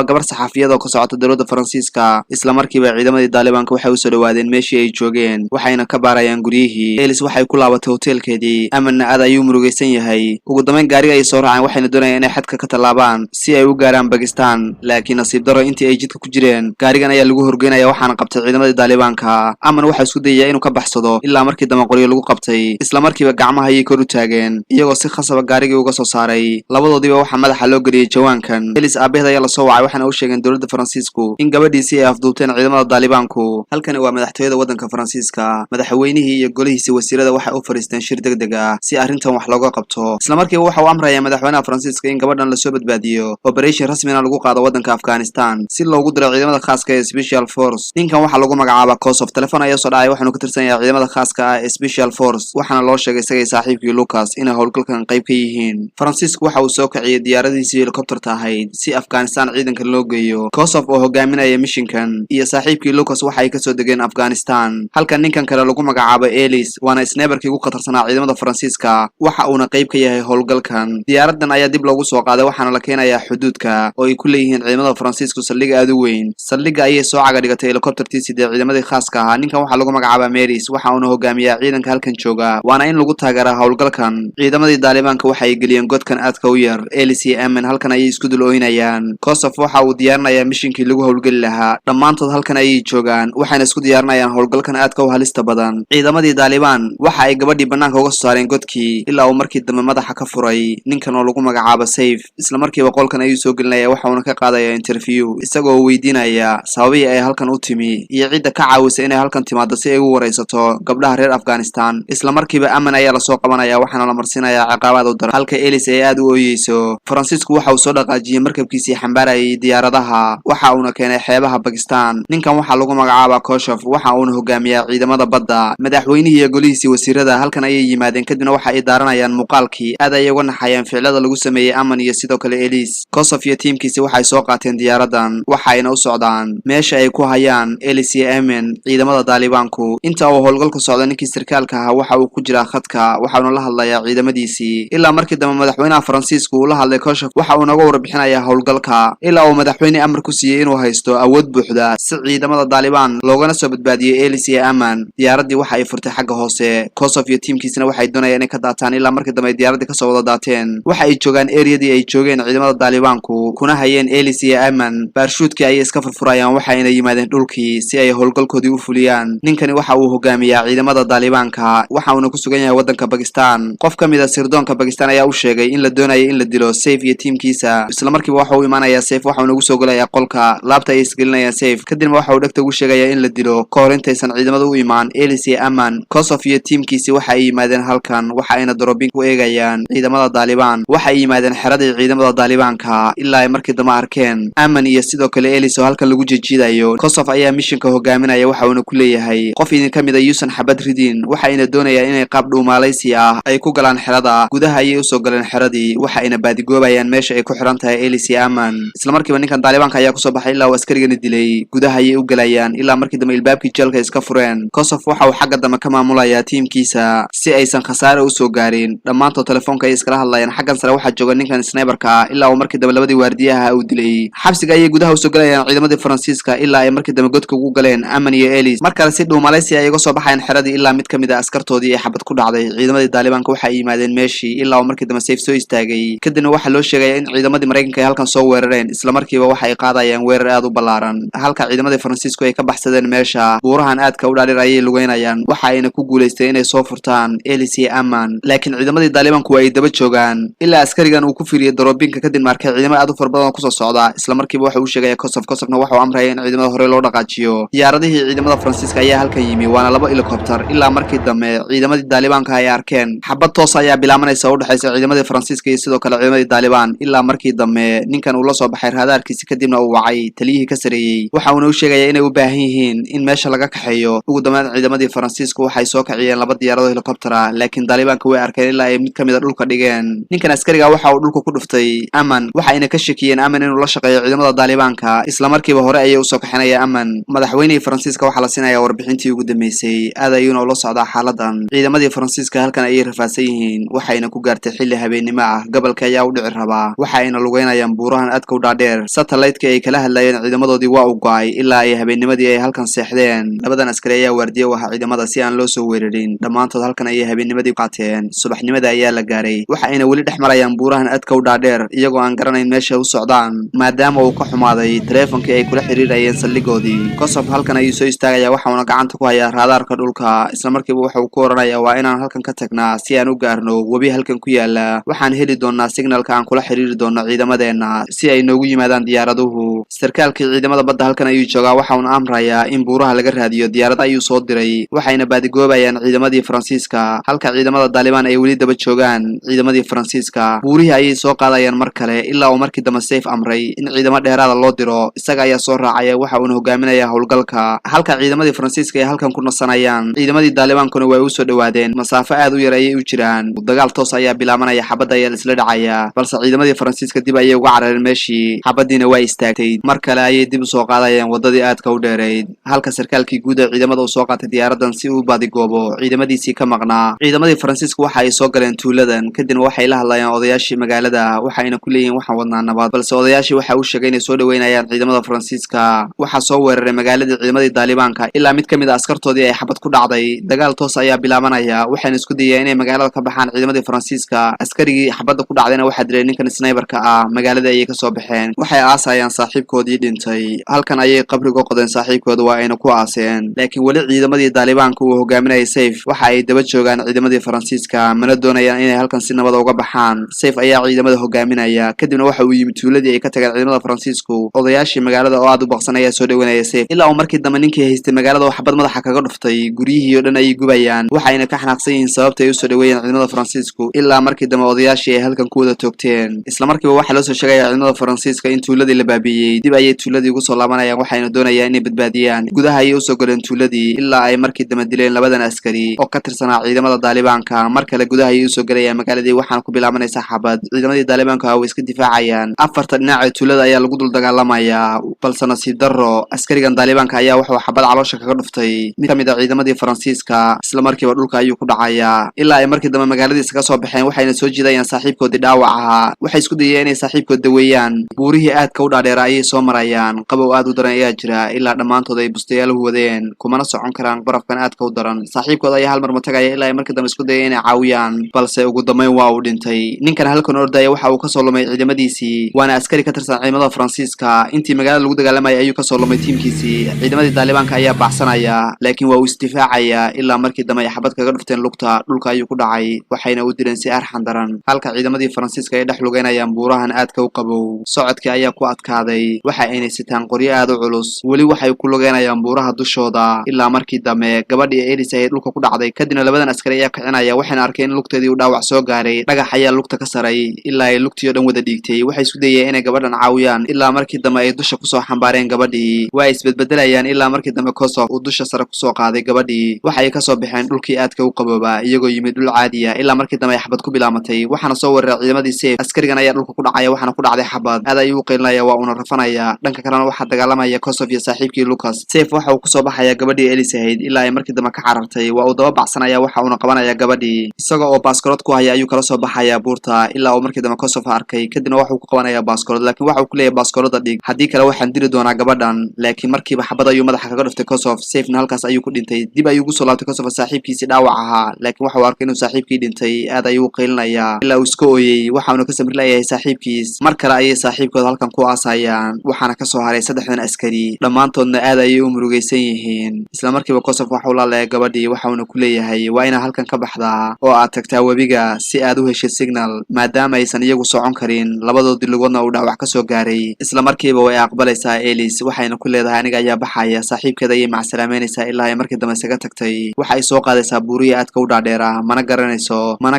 waa gabar saxaafiyad oo ka socota dowladda Faransiiska isla markiiba ciidamadii Daalibaanka waxay u soo dhawaadeen meeshii ay joogeen waxayna ka baarayaan guryihii Elis waxay ku laabatay hotelkeedii amanna aad ayuu murugaysan yahay ugu dambeyn gaariga ay soo raaceen waxayna doonayaan inay xadka ka tallaabaan si ay u gaaraan Pakistan laakiin nasiib darro intii ay jidka ku jireen gaarigan ayaa lagu horgeynaya waxaana qabtay ciidamadii Daalibaanka aman waxa isku dayay inuu ka baxsado ilaa markii dambe qoriyo lagu qabtay isla markiiba gacmaha ay kor u taageen iyagoo si khasab ah gaarigii uga soo saaray labadoodiba waxa madaxa loo geliyay jawaankan Elis aabaheed ayaa la soo wacay waxaana uu sheegay dowladda Faransiisku in gabadhiisii ay afduubteen ciidamada Daalibaanku halkani waa madaxtooyada waddanka Faransiiska madaxweynihii iyo golihiisa wasiirada waxay u fariisteen shir degdeg ah si arrintan wax looga qabto isla markiiba waxa uu amraya madaxweynaha Faransiiska in gabadhan la soo badbaadiyo operation rasmi ah lagu qaado waddanka Afghanistan si loogu diro ciidamada khaaska ah Special Force ninkan waxa lagu magacaabaa Kosof telefoon ayaa soo dhacay waxaanu ka tirsan yahay ciidamada khaaska ah Special Force waxaana loo sheegay isagay saaxiibkii Lucas inay howlgalkan qayb ka yihiin Faransiisku waxa uu soo kiciyay diyaaradiisii helicopter ahayd si Afghanistan ciidanka loo geeyo Kosof oo hogaaminaya missionkan iyo saaxiibkii Lucas waxa ay ka soo degeen Afghanistan halka ninkan kale lagu magacaabo Elis waana sniperkii ugu khatarsanaa ciidamada Faransiiska waxa uuna qayb ka yahay howlgalkan diyaaradan ayaa dib loogu soo qaaday waxaana la keenayaa xuduudka oo ay ku leeyihiin ciidamada Faransiisku saldhig aad u weyn saldhiga ayay soo caga dhigatay helicoptertiisii ciidamadii khaaska ahaa ninkan waxa lagu magacaabaa Meris waxa uuna hogaamiyaa ciidanka halkan jooga waana in lagu taageeraa howlgalkan ciidamadii Daalibaanka waxa ay geliyeen godkan aadka u yar Elis iyo Aman halkan ayay isku dulooynayaan Kosof waxa uu diyaarinayaa missionkii lagu howlgali lahaa dhammaantood halkan ayay joogaan waxayna isku diyaarinayaan howlgalkan aadka u halista badan ciidamadii Daalibaan waxa ay gabadhii banaanka uga soo saareen godkii ilaa uu markii dambe madaxa ka furay ninkan oo lagu magacaabo Saif isla markiiba qolkan ayuu soo gelinaya waxa uuna ka qaadayaa interview isagoo weydiinaya sababihii ay halkan u timi iyo cidda ka caawisay inay halkan timaado si ay u wareysato gabdhaha reer Afghanistan isla markiiba Aman ayaa la soo qabanaya waxaana la marsinayaa ciqaabaad u daran halka Elis ay aad u ooyeyso Faransiisku waxa uu soo dhaqaajiyay markabkiisii xambaarayay diyaaradaha waxa uuna keenay xeebaha Pakistan ninkan waxa lagu magacaabaa Kosof waxa uuna hogaamiyaa ciidamada badda madaxweynihii iyo golihiisa wasiirada halkan ayay yimaadeen kadibna waxa ay daaranayaan muuqaalkii aad ay uga naxayeen ficilada lagu sameeyay Aman iyo sidoo kale Elis Kosof iyo tiimkiisa waxay soo qaateen diyaaradan waxayna u socdaan meesha ay ku hayaan Elis iyo Aman ciidamada Daalibaanku inta uu howlgalku socdo ninkii sarkaalka ahaa waxa uu ku jiraa khadka waxaana la hadlayaa ciidamadiisii ilaa markii dambe madaxweynaha Faransiisku uu la hadlay Kosof waxa uu naga warbixinayaa howlgalka ilaa uu madaxweyne amar ku siiyay inuu haysto awood buuxda si ciidamada Daalibaan loogana soo badbaadiyay Elis iyo Aman diyaaradii waxa ay furtay xagga hoose Kosof iyo tiimkiisana waxay doonayaan inay ka daataan ilaa markii dambe diyaaradii ka soo wada daateen waxa ay joogaan area-dii ay joogeen ciidamada Daalibaanku kuna hayeen Elis iyo Aman baarshuudkii ay iska furfurayaan waxayna yimaadeen dhulkii si ay howlgalkoodii u fuliyaan ninkani waxa uu hogaamiyaa ciidamada Daalibaanka waxa uuna ku sugan yahay waddanka Pakistan qof ka mid ah sirdoonka Pakistan ayaa u sheegay in la doonayo in la dilo Saif iyo tiimkiisa isla markiiba waxa uu imaanayaa Saif waxa uu ugu soo galayaa qolka laabta ay isgelinayaan Saif kadibna waxa uu dhagta ugu sheegayaa in la dilo ka hor intaysan ciidamadu u imaan Elis iyo Aman Kosof iyo tiimkiisi waxa ay yimaadeen halkan waxa ayna darobin ku eegayaan ciidamada Daalibaan waxa ay yimaadeen xeradii ciidamada Daalibaanka ilaa ay markii dambe arkeen Aman iyo sidoo kale Elis oo halkan lagu jijiidayo Kosof ayaa missionka hogaaminaya waxa uu ku leeyahay qof idin kamid ah yuusan xabad ridin waxa ayna doonayaan inay qaab dhuumaalaysi ah ay ku galaan xerada gudaha ayay u soo galeen xeradii waxa ayna baadigoobayaan meesha ay ku xiran tahay Elis iyo Aman isla markiiba ninkan Daalibaanka ayaa ku soo baxay ilaa uu askarigana dilay gudaha ayay u galayaan ilaa markii dambe ilbaabkii jeelka iska fureen Kosof waxa uu xagga dambe ka maamulayaa tiimkiisa si aysan khasaare u soo gaarin dhammaantood telefoonka ay iskala hadlayaan xaggan sare waxa jooga ninkan sniperka ah ilaa uu markii dambe labadii waardiyaha uu dilay xabsiga ayay gudaha u soo galayaan ciidamadii Faransiiska ilaa ay markii dambe godka ugu galeen Aman iyo Elis markale si dhuumalaysi ay uga soo baxayaan xeradii ilaa mid kamid ah askartoodii ay xabad ku dhacday ciidamadii Daalibaanka waxa ay yimaadeen meeshii ilaa uu markii dambe Saif soo istaagay kadibna waxa loo sheegay in ciidamadii Mareykanka ay halkan soo weerareen isla markiiba waxa ay qaadayaan weerar aad u ballaaran halka ciidamadii Faransiisku ay ka baxsadeen meesha buurahan aadka u dhaadheer ayay lugeynayaan waxa ayna ku guuleysteen inay soo furtaan Elis iyo Aman laakiin ciidamadii Daalibaanku ay daba joogaan ilaa askarigan uu ku fiiriyay darobinka kadib markay ciidamada aad u farbadana ku soo socda isla markiiba waxa uu sheegay Kosofna waxa uu amray in ciidamada hore loo dhaqaajiyo diyaaradihii ciidamada Faransiiska ayaa halkan yimi waana laba helicopter ilaa markii dambe ciidamadii Daalibaanka ay arkeen xabad toos ayaa bilaabanaysa u dhaxaysa ciidamadii Faransiiska iyo sidoo kale ciidamadii Daalibaan ilaa markii dambe ninkan uu la soo baxay raadaarkiisa kadibna uu wacay taliyihii ka sareeyay waxa uu sheegay inay u baahan yihiin in meesha laga kaxeeyo ugu dambeyn ciidamadii Faransiisku waxay soo kaciyeen laba diyaarado helicopter ah laakiin Daalibaanka way arkeen ilaa ay mid kamid ah dhulka dhigeen ninkan askariga waxa uu dhulka ku dhuftay Aman waxa ayna ka shakiyeen Aman inuu la shaqeeyo ciidamada Daalibaanka isla markiiba hore ayay u soo kaxinayaan Aman madaxweynihii Faransiiska waxa la siinayaa warbixintii ugu dambeysay aad ayuuna la socdaa xaaladan ciidamadii Faransiiska halkan ayay rafaadsan yihiin waxayna ku gaartay xilli habeenimo ah gobolka ayaa u dhici rabaa waxa ayna lugeynayaan buurahan aadka u dhaadheer dhaadheer satellite-ka ay kala hadlayeen ciidamadoodii waa u go'ay ilaa ay habeennimadii ay halkan seexdeen. Labadan askari ayaa waardiye u ahaa ciidamada si aan loo soo weerarin. Dhammaantood halkan ayay habeennimadii qaateen. Subaxnimada ayaa la gaaray. Waxa ayna weli dhex marayaan buurahan aadka u dhaadheer iyagoo aan garanayn meesha u socdaan maadaama uu ka xumaaday taleefankii ay kula xiriirayeen saldhigoodii. Kosof halkan ayuu soo istaagayaa waxauna gacanta ku hayaa raadaarka dhulka. Isla markiiba waxa uu ku oranayaa waa inaan halkan ka tagnaa si aan u gaarno webi halkan ku yaala. Waxaan heli doonaa signalka aan kula xiriiri doono ciidamadeena si ay noogu yimaadaan diyaaraduhu. Sarkaalkii ciidamada badda halkan ayuu joogaa waxauna amrayaa in buuraha laga raadiyo diyaarad ayuu soo diray. Waxayna baadigoobayaan ciidamadii Faransiiska halka ciidamada Taliban ay weli daba joogaan ciidamadii Faransiiska. Buurihii ayay soo qaadayaan mar kale ilaa uu markii dambe Saif amray in ciidamo dheeraad loo diro. Isaga ayaa soo raacaya waxa uu hogaaminayaa howlgalka halka ciidamadii Faransiiska ay halkan ku nasanayaan. Ciidamadii Taliban-kuna way u soo dhawaadeen. Masaafo aad u yar ayay u jiraan. Dagaal toos ayaa bilaabanaya xabadda ayaa isla dhacaya balse ciidamadii Faransiiska dib ayay uga carareen meeshii. Xabadiina way istaagtay. Mar kale ayay dib u soo qaadayeen wadadii aadka u dheereyd halka sarkaalkii guud ee ciidamada uu soo qaatay diyaaradan si uu baadigoobo ciidamadiisii ka maqnaa. Ciidamadii Faransiiska waxa ay soo galeen tuuladan kadibna waxay la hadlayaan odayaashii magaalada waxayna ku leeyihiin waxaan wadnaa nabad balse odayaashii waxa uu sheegay inay soo dhaweynayaan ciidamada Faransiiska. Waxa soo weeraray magaaladii ciidamadii Taliban-ka ilaa mid kamid ah askartoodii ay xabad ku dhacday. Dagaal toos ayaa bilaabanaya waxayna isku dayayaan inay magaalada ka baxaan ciidamadii Faransiiska. Askarigii xabadda ku dhacdayna waxa diray ninkan sniper-ka ah magaalada ayay ka soo baxeen. Waxay aasayaan saaxiibkoodii dhintay. Halkan ayay qabriga qodeen saaxiibkooda waa ayna ku aaseen. Laakiin wali ciidamadii Taliban-ka uu hogaaminayay Saif waxa ay daba joogaan ciidamadii Faransiiska mana doonayaan inay halkan si nabad uga baxaan. Saif ayaa ciidamada hogaaminaya kadibna waxa uu yimid tuuladii ay ka tageen ciidamada Faransiisku. Odayaashii magaalada oo aad u baqsan ayaa soo dhaweynaya Saif ilaa uu markii dambe ninkii haystay magaalada xabad madaxa kaga dhuftay. Guryihii oo dhan ayay gubayaan waxayna ka xanaaqsan yihiin sababta ay u soo dhaweeyeen ciidamada Faransiisku ilaa markii dambe odayaashii ay halkan ku wada toogteen. Isla markiiba waxa loo soo sheegay ciidamada Faransiiska in tuuladii la baabiyay. Dib ayay tuuladii ugu soo laabanayaan waxayna doonayaan inay badbaadiyaan. Gudaha ayay u soo galeen tuuladii ilaa ay markii dambe dileen labadan askari oo ka tirsanaa ciidamada Taliban-ka. Mar kale gudaha ayay u soo galayaan magaaladii waxaana ku bilaabanaysa xabad. Ciidamadii Taliban-ka way iska difaacayaan. Afarta dhinac ee tuulada ayaa lagu dul dagaalamayaa balse nasiib darro askarigan Taliban-ka ayaa wuxuu xabad caloosha kaga dhuftay mid kamid ah ciidamadii Faransiiska. Isla markiiba dhulka ayuu ku dhacayaa ilaa ay markii dambe magaaladiisa ka soo baxeen waxayna soo jiidayaan saaxiibkoodii dhaawac ahaa. Waxay isku dayeen inay saaxiibkood daweeyaan. Buurihii aadka u dhaadheer ayay soo marayaan. Qabow aad u daran ayaa jira ilaa dhammaantood ay bustayaal u wadeen kumana socon karaan barafkan aadka u daran. Saaxiibkood ayaa hal mar matagaya ilaa ay markii dambe isku dayeen inay caawiyaan balse ugu dambeyn waa uu dhintay. Ninkan halkan ordaya waxa uu ka soo lumay ciidamadiisii waana askari ka tirsan ciidamada Faransiiska. Intii magaalada lagu dagaalamay ayuu ka soo lumay tiimkiisii. Ciidamadii Taliban-ka ayaa baxsanaya laakiin waa uu isdifaacaya ilaa markii dambe ay xabad kaga dhufteen lugta. Dhulka ayuu ku dhacay waxayna u dileen si arxan daran halka ciidamadii Faransiiska ay dhex lugeynayaan buurahan aadka u qabow. Socodkii ayaa ku adkaaday waxa aynay sitaan qoryo aad u culus weli waxay ku lugeynayaan buuraha dushooda ilaa markii dambe gabadhii Elise ay dhulka ku dhacday. Kadibna labadan askari ayaa kicinaya waxayna arkeen in lugteedii uu dhaawac soo gaaray. Dhagax ayaa lugta ka saray ilaa ay lugtii oo dhan wada dhiigtay. Waxay isku dayeen inay gabadhan caawiyaan ilaa markii dambe ay dusha ku soo xambaareen gabadhii. Waa isbedbedelayaan ilaa markii dambe Kosof uu dusha sare ku soo qaaday gabadhii. Waxay ka soo baxeen dhulkii aadka u qabooba iyagoo yimid dhul caadi ah ilaa markii dambe ay xabad ku bilaamatay. Waxaana soo weeraray ciidamadii Saif. Askarigan ayaa dhulka ku dhacaya waxaana ku dhacday xabad. Aad ayuu u qeylinayaa waa una rafanaya. Dhanka kalena waxa dagaalamaya Kosof iyo saaxiibkii Lucas. Saif waxa uu ku soo baxaya gabadhii Elise ahayd ilaa ay markii dambe ka carartay. Waa uu daba baxsanaya waxa uuna qabanaya gabadhii isaga oo baaskoolad ku haya ayuu kala soo baxaya buurta ilaa uu markii dambe Kosof arkay. Kadibna waxa uu ku qabanaya baaskoolad laakiin waxa uu ku leeyahay baaskoolada dhig haddii kale waxaan dili doonaa gabadhan. Laakiin markiiba xabad ayuu madaxa kaga dhuftay Kosof. Saifna halkaas ayuu ku dhintay. Dib ayuu ugu soo laabtay Kosof saaxiibkiisii dhaawac ahaa laakiin waxa uu arkay inuu saaxiibkii dhintay. Aad ayuu u qeylinayaa ilaa uu iska ooyay waxa uuna ka samir leeyahay saaxiibkiis. Mar kale ayay saaxiibkooda halkan ku aasayaan waxaana ka soo haray saddexdan askari. Dhammaantoodna aad ayay u murugaysan yihiin. Isla markiiba Kosof waxa uu la leeyahay gabadhii waxa uuna ku leeyahay waa inaa halkan ka baxdaa oo aad tagtaa webiga si aad u heshay signal maadaama aysan iyagu socon karin labadoodii lugoodna uu dhaawac ka soo gaaray. Isla markiiba way aqbalaysaa Elise waxayna ku leedahay aniga ayaa baxaya. Saaxiibkeeda ayay macsalaameynaysaa ilaa ay markii dambe isaga tagtay. Waxa ay soo qaadaysaa buurihii aadka u dhaadheera mana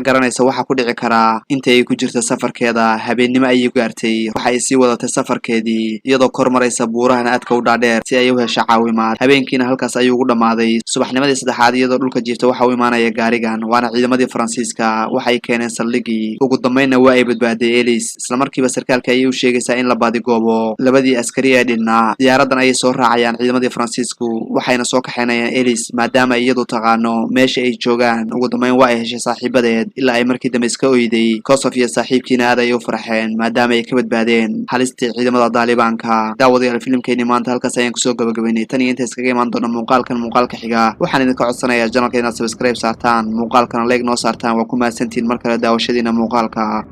garanayso waxa ku dhici karaa inta ay ku jirto safarkeeda. Habeennimo ayay gaartay waxa ay sii wadatay safarkeedii iyadoo kor maraysa buurahan aadka u dhaadheer si ay u hesho caawimaad. Habeenkiina halkaas ayuu ugu dhamaaday. Subaxnimadii saddexaad iyadoo dhulka jiifta waxa uu imaanaya gaarigan waana ciidamadii Faransiiska. Waxay keeneen saldhigii ugu dambeynna waa ay badbaaday Elise. Isla markiiba sarkaalka ayay u sheegaysaa in la baadigoobo labadii askari ee dhinaa. Diyaaradan ayay soo raacayaan ciidamadii Faransiisku waxayna soo kaxeynayaan Elise maadaama iyadu taqaano meesha ay joogaan. Ugu dambeyn waa ay heshay saaxiibadeed ilaa ay markii dambe iska oyday. Kosof iyo saaxiibkiina aad ayay u farxeen maadaama ay ka badbaadeen halistii ciidamada daalibaanka. daawadayaal filimkeeni maanta halkaas ayaan kusoo gabagabaynay tan iyo inta iskaga imaan doona muuqaalka xiga. waxaan idinka codsanayaa channelka inaad subscribe saartaan, muuqaalkana like noo saartaan. waa ku mahadsantihiin mar kale daawashadiina muuqaalka.